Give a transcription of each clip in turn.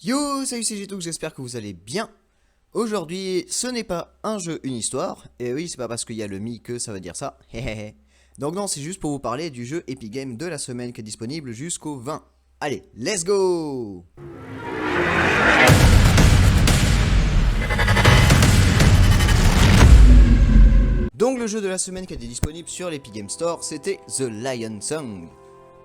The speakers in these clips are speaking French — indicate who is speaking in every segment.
Speaker 1: Yo, salut c'est Gitoux, j'espère que vous allez bien. Aujourd'hui, ce n'est pas un jeu, une histoire. Et oui, c'est pas parce qu'il y a le mi que ça veut dire ça. Hehehe. Donc non, c'est juste pour vous parler du jeu Epic Game de la semaine qui est disponible jusqu'au 20. Allez, let's go! Donc le jeu de la semaine qui était disponible sur l'Epic Game Store, c'était The Lion Song.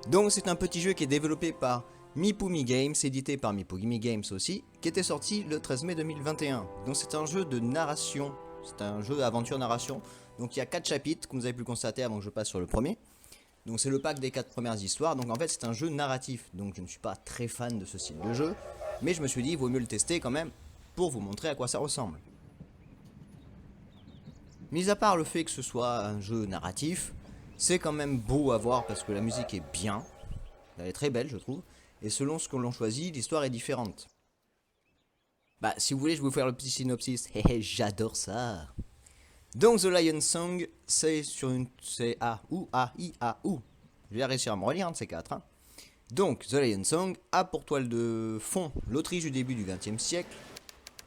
Speaker 1: Donc c'est un petit jeu qui est développé par Mipumi Games, édité par Mipumi Games aussi, qui était sorti le 13 mai 2021. Donc c'est un jeu de narration, c'est un jeu d'aventure narration. Donc il y a 4 chapitres, comme vous avez pu le constater avant que je passe sur le premier. Donc c'est le pack des 4 premières histoires, donc en fait c'est un jeu narratif. Donc je ne suis pas très fan de ce style de jeu, mais je me suis dit il vaut mieux le tester quand même pour vous montrer à quoi ça ressemble. Mis à part le fait que ce soit un jeu narratif, c'est quand même beau à voir parce que la musique est bien, elle est très belle je trouve, et selon ce que l'on choisit, l'histoire est différente. Bah si vous voulez je vais vous faire le petit synopsis, hehe j'adore ça. Donc The Lion Song, c'est sur une... c'est A-U-A-I-A-U. Je vais réussir à me relire un de ces quatre. Hein. Donc The Lion Song a pour toile de fond l'Autriche du début du XXe siècle.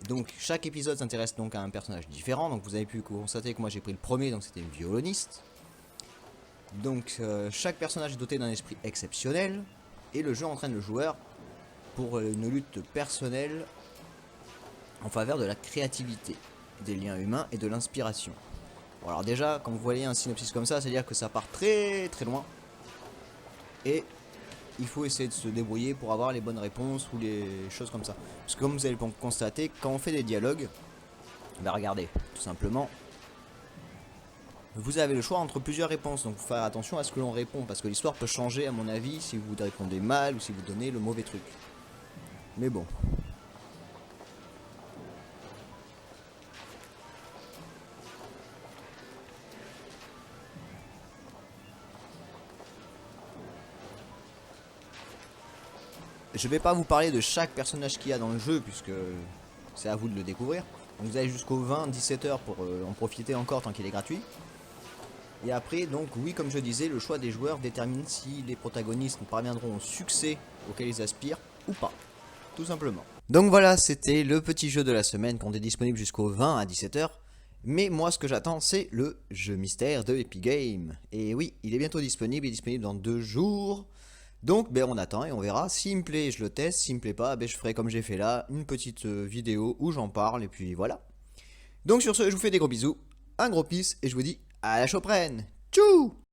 Speaker 1: Donc chaque épisode s'intéresse donc à un personnage différent. Donc vous avez pu constater que moi j'ai pris le premier, donc c'était une violoniste. Donc chaque personnage est doté d'un esprit exceptionnel. Et le jeu entraîne le joueur pour une lutte personnelle en faveur de la créativité, des liens humains et de l'inspiration. Bon, alors déjà, quand vous voyez un synopsis comme ça, c'est-à-dire que ça part très très loin. Et il faut essayer de se débrouiller pour avoir les bonnes réponses ou les choses comme ça. Parce que comme vous allez le constater, quand on fait des dialogues, bah regardez, tout simplement, vous avez le choix entre plusieurs réponses. Donc il faut faire attention à ce que l'on répond, parce que l'histoire peut changer à mon avis si vous répondez mal ou si vous donnez le mauvais truc. Mais bon. Je vais pas vous parler de chaque personnage qu'il y a dans le jeu, puisque c'est à vous de le découvrir. Donc vous avez jusqu'au 20-17h pour en profiter encore tant qu'il est gratuit. Et après, donc oui, comme je disais, le choix des joueurs détermine si les protagonistes parviendront au succès auquel ils aspirent ou pas, tout simplement. Donc voilà, c'était le petit jeu de la semaine qu'on est disponible jusqu'au 20 à 17h. Mais moi, ce que j'attends, c'est le jeu mystère de Epic Games. Et oui, il est bientôt disponible, il est disponible dans 2 jours. Donc ben on attend et on verra, s'il me plaît je le teste, s'il me plaît pas ben, je ferai comme j'ai fait là, une petite vidéo où j'en parle et puis voilà. Donc sur ce je vous fais des gros bisous, un gros peace et je vous dis à la choprenne, tchou.